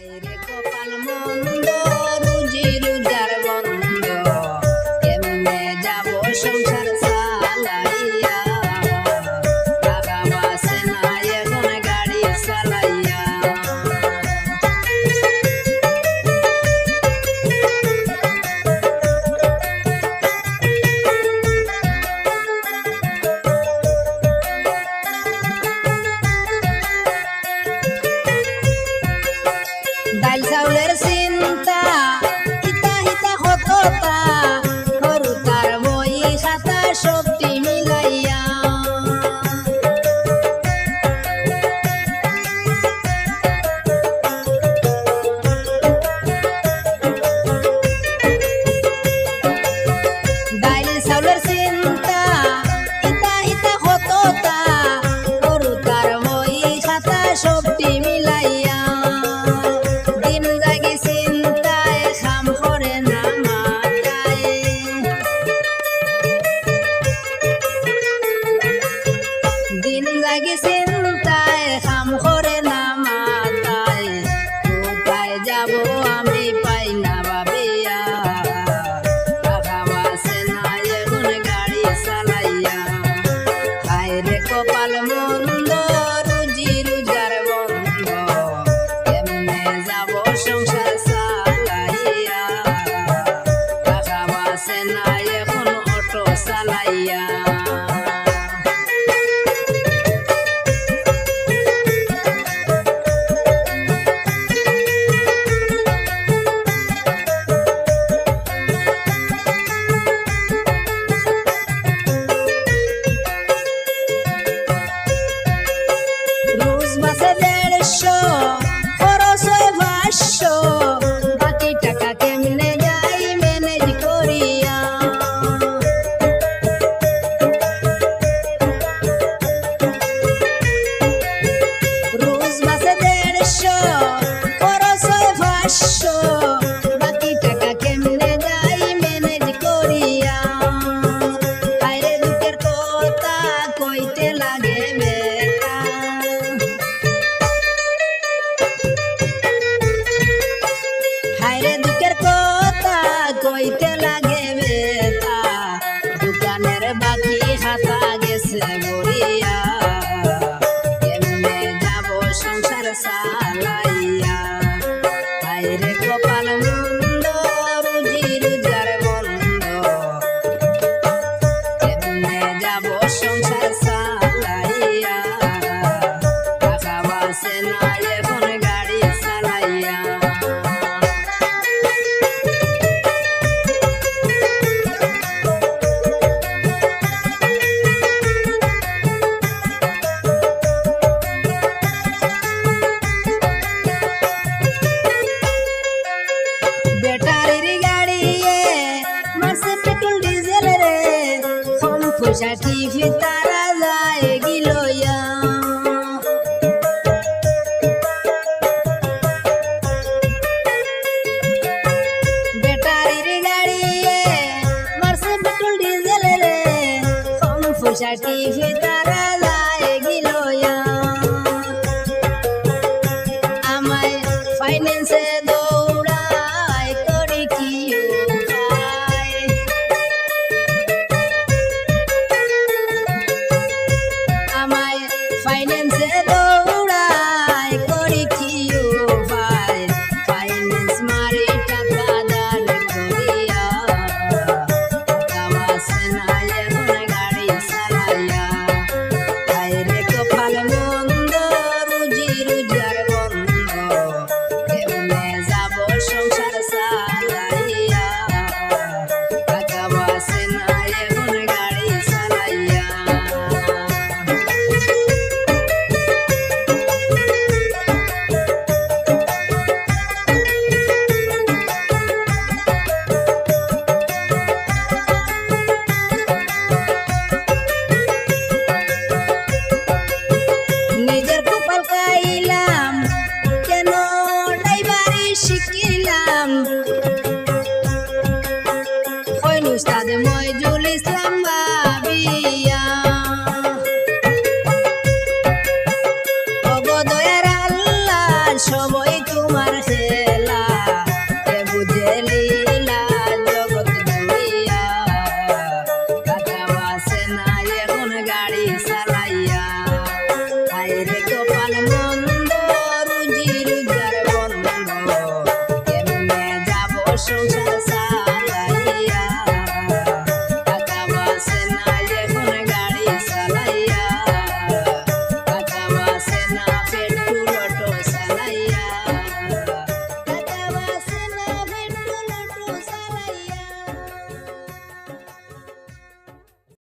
হায়রে কপাল মন্দ রুজি রোজগার বন্ধ কেমনে যাব সংসার চালাইয়া টাকা বাসে না এখন গাড়ি চালাইয়া ডাল চাউলের চিন্তা হিতা হিতা হততা সরু তার বই খাতা সবটি মিলাইয়া ডাল চাউলের চিন্তা হিতা হিতা হততা সরু তার বই খাতা সবটি মিলাইয়া দিন লাগি চিন্তায় কাম করে না মাথায় কোথায় যাব আমি পাই না ভাবিয়া টাকা বাসে না এখন গাড়ি চালাইয়া হায়রে কপাল মন্দ রুজি রোজগার বন্ধ কেমনে যাব সংসার চালাইয়া টাকা বাসে না এখন অটো চালাইয়া মাসে 150 খরচ হয় 500 বাকি টাকা কেমনে যাই ম্যানেজ করিয়া রোজ মাসে 150 খরচ হয় 500 বাকি টাকা কেমনে যাই ম্যানেজ করিয়া হায়রে দুঃখের কথা কইতে লাগে হায়রে দুঃখের কথা কইতে লাগে বেতা দোকানের বাকি খাতা গেছে বড়িয়া কেমনে যাব সংসার চালাইয়া হায়রে কপাল মন্দ রুজি রোজগার বন্ধ কেমনে যাব সংসার চালাইয়া টাকা বাসে না এখন গাড়ি চালাইয়া ব্যাটারির গাড়ি মারছে পেট্রোল ডিজেল রে কম পয়সা টিভি তারা যায় গিলয়া ব্যাটারির গাড়ি মারছে পেট্রোল ডিজেল রে কম পয়সা টিভি তারা যায় গিলয়া আমায় ফাইন্যান্সে দৌড়ায় করি কি উপায় আমায় ফাইন্যান্সে দৌড়ায় করি কি উপায় ফাইন্যান্স মারি টাকা দান করিয়া টাকা বাসে না এখন গাড়ি চালাইয়া হায়রে কপাল মন্দ রুজি রোজগার বন্ধ কেমনে যাব সংসার চালাইয়া টাকা বাসে না এখন গাড়ি চালাইয়া নিজের কপাল খাইলাম কেন ড্রাইভারি শিখিলাম কইন উস্তাদ মইজুল ইসলাম ভাবিয়া সবই তোমার চাচা